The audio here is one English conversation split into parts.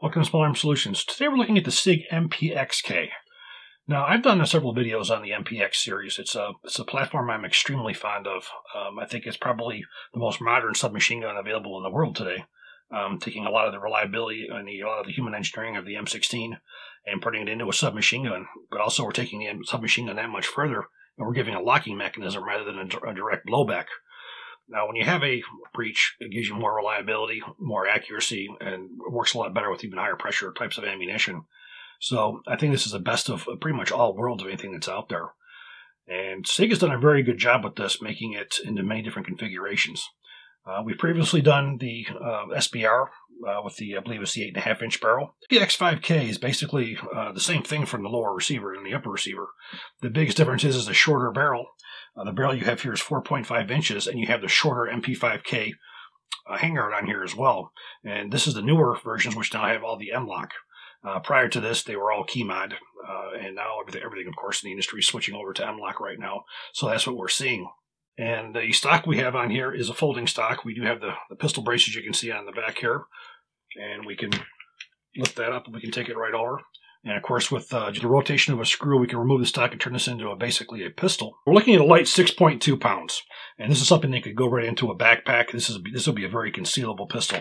Welcome to Small Arm Solutions. Today we're looking at the Sig MPX-K. Now, I've done several videos on the MPX series. It's a platform I'm extremely fond of. I think it's probably the most modern submachine gun available in the world today, taking a lot of the reliability and a lot of the human engineering of the M16 and putting it into a submachine gun. But also we're taking the submachine gun that much further, and we're giving a locking mechanism rather than a direct blowback. Now, when you have a breech, it gives you more reliability, more accuracy, and it works a lot better with even higher pressure types of ammunition. So I think this is the best of pretty much all worlds of anything that's out there. And Sig has done a very good job with this, making it into many different configurations. We've previously done the SBR with the, I believe it's the 8.5-inch barrel. The MPX-K is basically the same thing from the lower receiver and the upper receiver. The biggest difference is a shorter barrel. The barrel you have here is 4.5 inches, and you have the shorter MP5K hanger on here as well. And this is the newer versions, which now have all the M-lock. Prior to this, they were all key mod, and now everything, of course, in the industry is switching over to M-lock right now. So that's what we're seeing. And the stock we have on here is a folding stock. We do have the pistol braces you can see on the back here, and we can lift that up and we can take it right over. And of course, with the rotation of a screw, we can remove the stock and turn this into basically a pistol. We're looking at a light 6.2 pounds. And this is something that could go right into a backpack. This will be a very concealable pistol.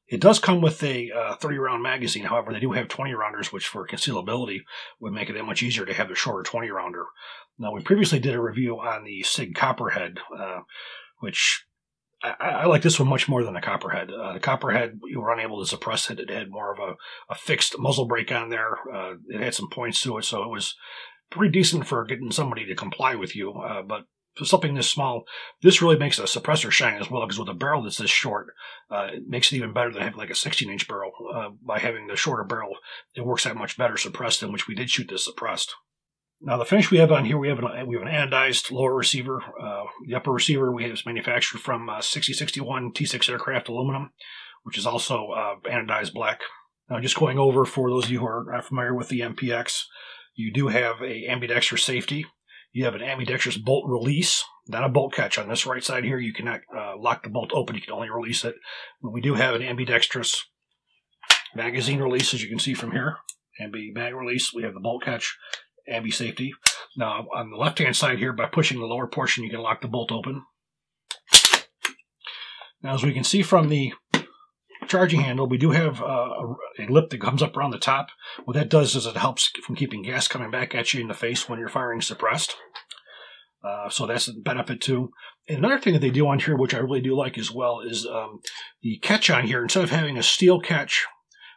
It does come with a 30-round magazine. However, they do have 20-rounders, which for concealability would make it that much easier to have the shorter 20-rounder. Now, we previously did a review on the Sig Copperhead, which I like this one much more than the Copperhead. The Copperhead, you were unable to suppress it. It had more of a fixed muzzle brake on there. It had some points to it, so it was pretty decent for getting somebody to comply with you. But for something this small, this really makes a suppressor shine as well, because with a barrel that's this short, it makes it even better than having like a 16-inch barrel. By having the shorter barrel, it works that much better suppressed, in which we did shoot this suppressed. Now, the finish we have on here, we have an anodized lower receiver. The upper receiver we have is manufactured from 6061 T6 aircraft aluminum, which is also anodized black. Now, just going over for those of you who are not familiar with the MPX, you do have a ambidextrous safety. You have an ambidextrous bolt release, not a bolt catch. On this right side here, you cannot lock the bolt open. You can only release it. But we do have an ambidextrous magazine release, as you can see from here. Ambi mag release. We have the bolt catch. Ambi safety. Now, on the left-hand side here, by pushing the lower portion, you can lock the bolt open. Now, as we can see from the charging handle, we do have a lip that comes up around the top. What that does is it helps from keeping gas coming back at you in the face when you're firing suppressed. So that's a benefit too. And another thing that they do on here, which I really do like as well, is the catch on here. Instead of having a steel catch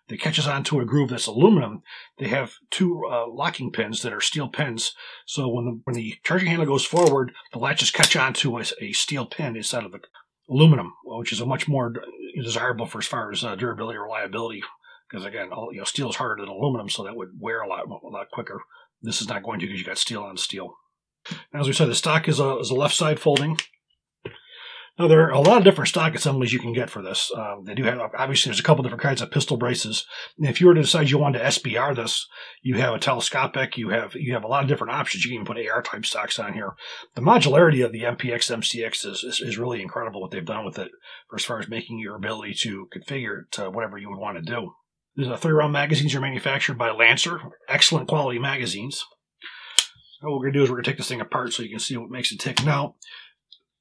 that catches onto a groove that's aluminum, they have two locking pins that are steel pins. So when the charging handle goes forward, the latches catch onto a steel pin instead of the aluminum, which is a much more desirable for as far as durability and reliability. Because again, steel is harder than aluminum, so that would wear a lot quicker. This is not going to, because you got steel on steel. Now, as we said, the stock is a left side folding. Now, there are a lot of different stock assemblies you can get for this. They do have, obviously, there's a couple different kinds of pistol braces. And if you were to decide you wanted to SBR this, you have a telescopic, you have a lot of different options. You can even put AR-type stocks on here. The modularity of the MPX MCX is really incredible, what they've done with it, as far as making your ability to configure it to whatever you would want to do. These 3-round magazines are manufactured by Lancer. Excellent quality magazines. What we're going to do is we're going to take this thing apart so you can see what makes it tick. Now,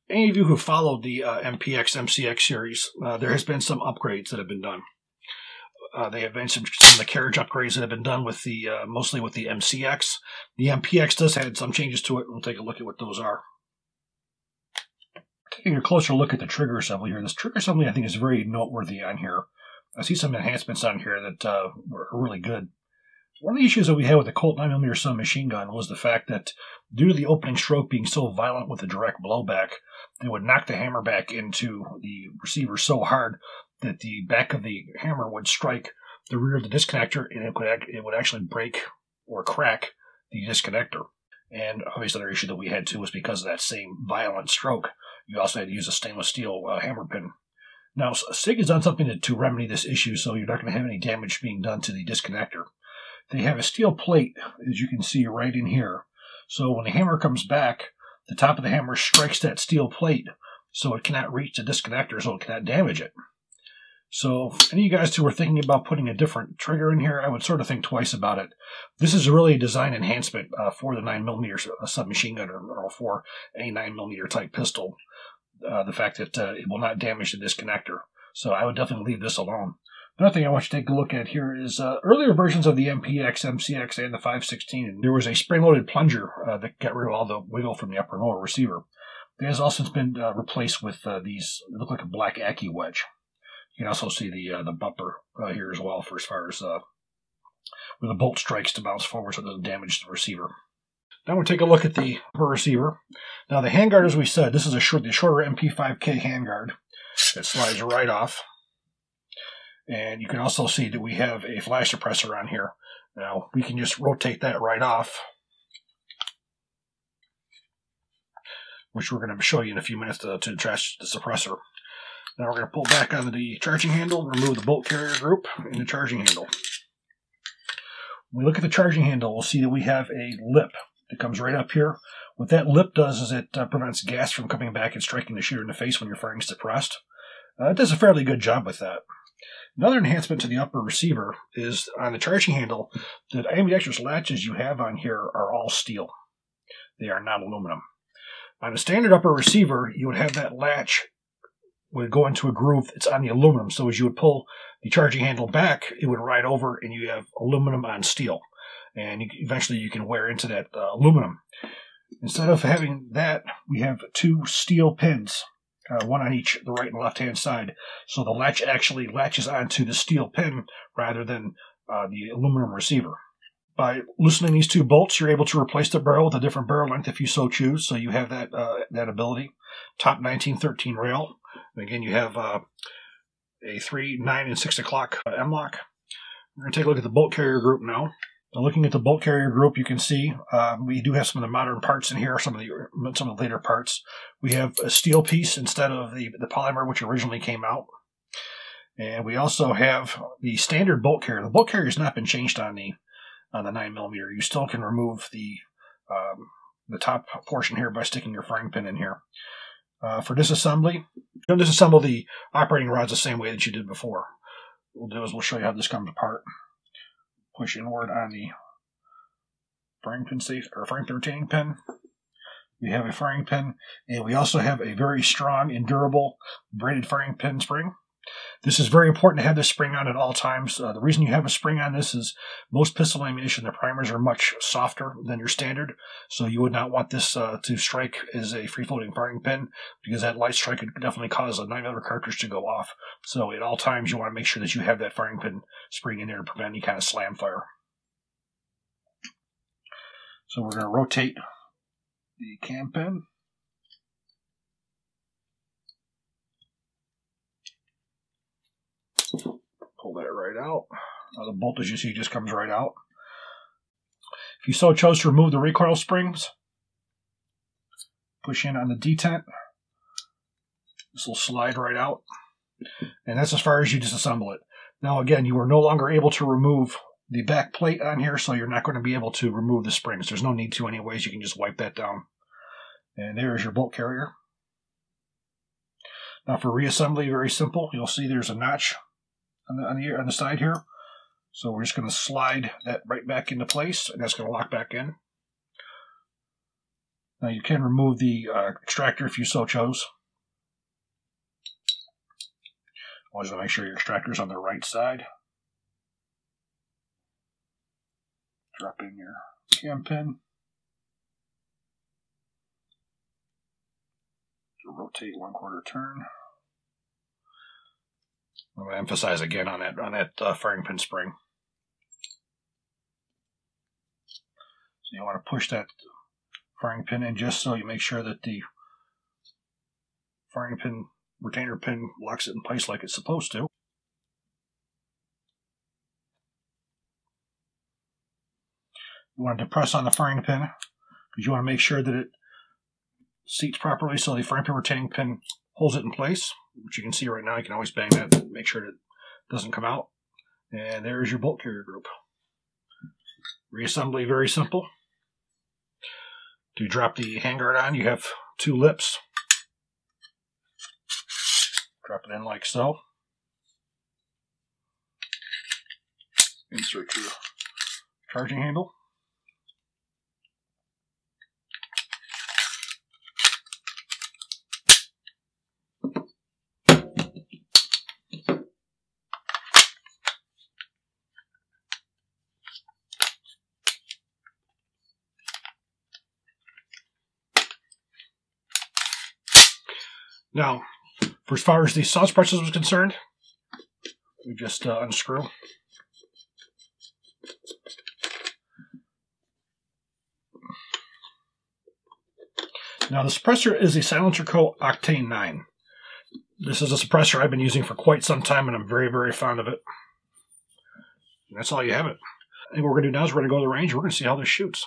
any of you who followed the MPX MCX series, there has been some upgrades that have been done. There have been some of the carriage upgrades that have been done with the mostly with the MCX. The MPX does have some changes to it. We'll take a look at what those are. Taking a closer look at the trigger assembly here. This trigger assembly, I think, is very noteworthy on here. I see some enhancements on here that are really good. One of the issues that we had with the Colt 9mm submachine gun was the fact that due to the opening stroke being so violent with the direct blowback, it would knock the hammer back into the receiver so hard that the back of the hammer would strike the rear of the disconnector, and it would actually break or crack the disconnector. And obviously, another issue that we had too was because of that same violent stroke, you also had to use a stainless steel hammer pin. Now, Sig has done something to remedy this issue, so you're not going to have any damage being done to the disconnector. They have a steel plate, as you can see right in here. So when the hammer comes back, the top of the hammer strikes that steel plate, so it cannot reach the disconnector, so it cannot damage it. So any of you guys who are thinking about putting a different trigger in here, I would sort of think twice about it. This is really a design enhancement for the 9mm submachine gun or for any 9mm type pistol. The fact that it will not damage the disconnector. So I would definitely leave this alone. Another thing I want you to take a look at here is earlier versions of the MPX, MCX, and the 516. There was a spring-loaded plunger that got rid of all the wiggle from the upper and lower receiver. It has also been replaced with these, they look like a black Aki wedge. You can also see the bumper here as well for as far as where the bolt strikes to bounce forward so it doesn't damage the receiver. Now we'll take a look at the receiver. Now the handguard, as we said, this is the shorter MP5K handguard that slides right off. And you can also see that we have a flash suppressor on here. Now we can just rotate that right off, which we're going to show you in a few minutes to attach the suppressor. Now we're going to pull back on the charging handle, remove the bolt carrier group and the charging handle. When we look at the charging handle, we'll see that we have a lip that comes right up here. What that lip does is it prevents gas from coming back and striking the shooter in the face when you're firing suppressed. It does a fairly good job with that. Another enhancement to the upper receiver is on the charging handle, the ambidextrous latches you have on here are all steel. They are not aluminum. On a standard upper receiver, you would have that latch would go into a groove. It's on the aluminum, so as you would pull the charging handle back, it would ride over and you have aluminum on steel. And eventually you can wear into that aluminum. Instead of having that, we have two steel pins, one on each, the right and left hand side. So the latch actually latches onto the steel pin rather than the aluminum receiver. By loosening these two bolts, you're able to replace the barrel with a different barrel length if you so choose. So you have that ability. Top 1913 rail. And again, you have a 3, 9, and 6 o'clock M-lock. We're going to take a look at the bolt carrier group now. Now, looking at the bolt carrier group, you can see we do have some of the modern parts in here, some of the later parts. We have a steel piece instead of the polymer which originally came out. And we also have the standard bolt carrier. The bolt carrier has not been changed on the 9mm. You still can remove the top portion here by sticking your frying pin in here. For disassembly, you don't disassemble the operating rods the same way that you did before. What we'll do is we'll show you how this comes apart. Push inward on the frying pin retaining pin. We have a frying pin, and we also have a very strong and durable braided frying pin spring. This is very important to have this spring on at all times. The reason you have a spring on this is most pistol ammunition, the primers are much softer than your standard, so you would not want this to strike as a free-floating firing pin, because that light strike could definitely cause a 9mm cartridge to go off. So at all times you want to make sure that you have that firing pin spring in there to prevent any kind of slam fire. So we're going to rotate the cam pin. Pull that right out. The bolt, as you see, just comes right out. If you so chose to remove the recoil springs, push in on the detent. This will slide right out. And that's as far as you disassemble it. Now again, you are no longer able to remove the back plate on here, so you're not going to be able to remove the springs. There's no need to anyways. You can just wipe that down. And there is your bolt carrier. Now for reassembly, very simple. You'll see there's a notch on the side here. So we're just going to slide that right back into place, and that's going to lock back in. Now you can remove the extractor if you so chose. Always want to make sure your extractor is on the right side. Drop in your cam pin. Rotate 1/4 turn. I'm going to emphasize again on that firing pin spring. So you want to push that firing pin in just so you make sure that the firing pin retainer pin locks it in place like it's supposed to. You want to press on the firing pin because you want to make sure that it seats properly so the firing pin retaining pin holds it in place, which you can see right now. You can always bang that to make sure that it doesn't come out. And there's your bolt carrier group. Reassembly, very simple. To drop the handguard on, you have two lips. Drop it in like so. Insert your charging handle. Now, for as far as the sound suppressors was concerned, we just unscrew. Now, the suppressor is a Silencer Co. Octane 9. This is a suppressor I've been using for quite some time, and I'm very, very fond of it. And that's all you have it. And what we're going to do now is we're going to go to the range, and we're going to see how this shoots.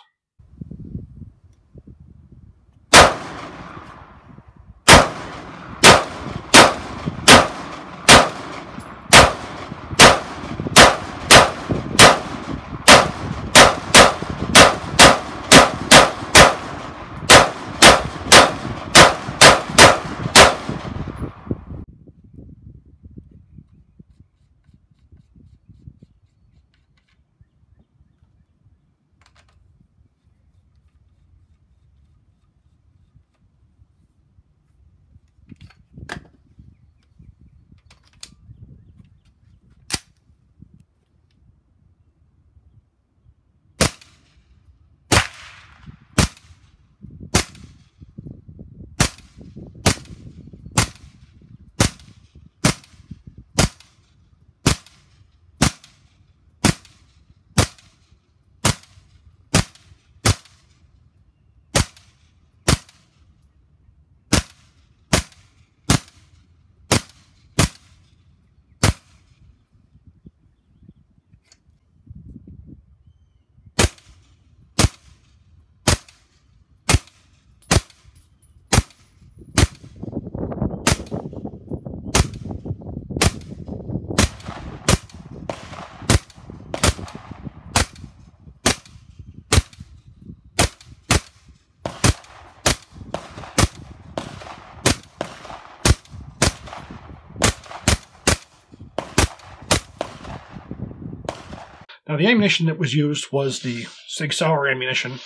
Now, the ammunition that was used was the Sig Sauer ammunition.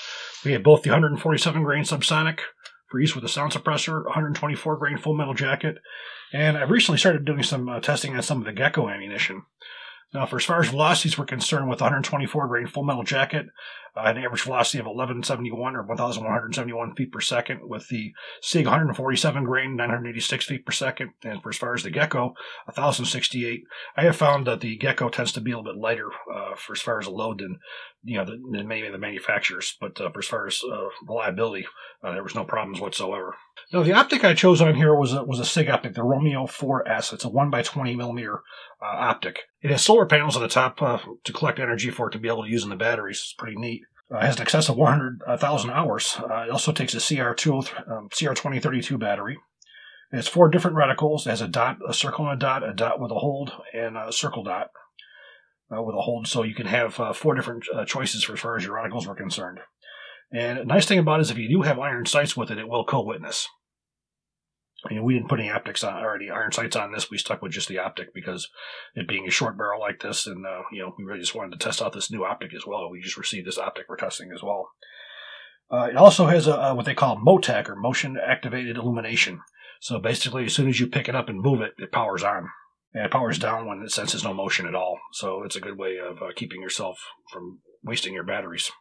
We had both the 147 grain subsonic for use with the sound suppressor, 124 grain full metal jacket, and I've recently started doing some testing on some of the Gecko ammunition. Now, for as far as velocities were concerned, with 124 grain full metal jacket, I had an average velocity of 1171 or 1,171 feet per second. With the Sig 147 grain, 986 feet per second. And for as far as the Gecko, 1,068. I have found that the Gecko tends to be a little bit lighter for as far as a load than than many of the manufacturers. But for as far as reliability, there was no problems whatsoever. Now, the optic I chose on here was a Sig optic, the Romeo 4S. It's a 1x20 millimeter optic. It has solar panels on the top to collect energy for it to be able to use in the batteries. It's pretty neat. It has an excess of 100,000 hours. It also takes a CR2032 battery. It has 4 different reticles. It has a dot, a circle, and a dot with a hold, and a circle dot with a hold. So you can have 4 different choices for as far as your reticles were concerned. And the nice thing about it is if you do have iron sights with it, it will co-witness. We didn't put any optics on, or any iron sights on this. We stuck with just the optic because it being a short barrel like this, and we really just wanted to test out this new optic as well. We just received this optic for testing as well. It also has what they call MOTAC, or motion activated illumination. So basically, as soon as you pick it up and move it, it powers on, and it powers down when it senses no motion at all. So it's a good way of keeping yourself from wasting your batteries.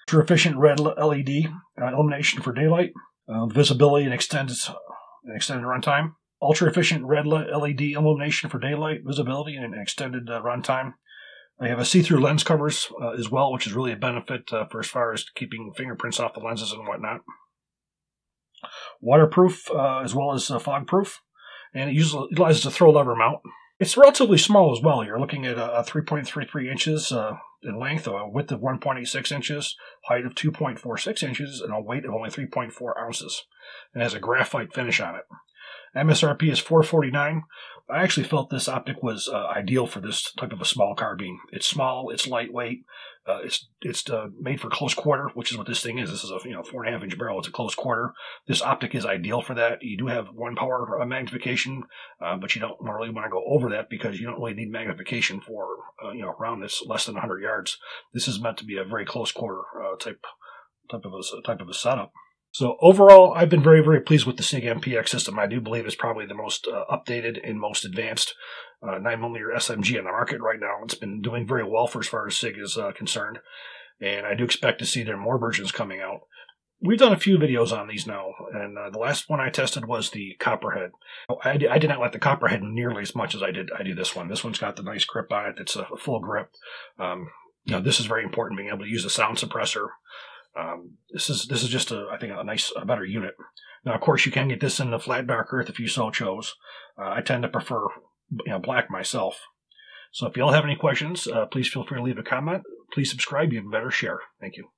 Ultra efficient red LED illumination for daylight, visibility and extended runtime. Ultra efficient red LED illumination for daylight, visibility, and extended runtime. They have a see-through lens covers as well, which is really a benefit for as far as keeping fingerprints off the lenses and whatnot. Waterproof as well as fog-proof, and it utilizes a throw lever mount. It's relatively small as well. You're looking at 3.33 inches in length, a width of 1.86 inches, height of 2.46 inches, and a weight of only 3.4 ounces. It has a graphite finish on it. MSRP is $449. I actually felt this optic was ideal for this type of a small carbine. It's small, it's lightweight, it's made for close quarter, which is what this thing is. This is a 4.5-inch barrel. It's a close quarter. This optic is ideal for that. You do have one power magnification, but you don't really want to go over that because you don't really need magnification for around this less than 100 yards. This is meant to be a very close quarter type of a setup. So overall, I've been very, very pleased with the Sig MPX system. I do believe it's probably the most updated and most advanced 9mm SMG on the market right now. It's been doing very well for as far as Sig is concerned, and I do expect to see there more versions coming out. We've done a few videos on these now, and the last one I tested was the Copperhead. I did not like the Copperhead nearly as much as I do this one. This one's got the nice grip on it. It's a full grip. This is very important, being able to use a sound suppressor. This is just I think a better unit. Now, of course, you can get this in the flat dark earth if you so chose. I tend to prefer black myself. So if you all have any questions, please feel free to leave a comment. Please subscribe, even better, share. Thank you.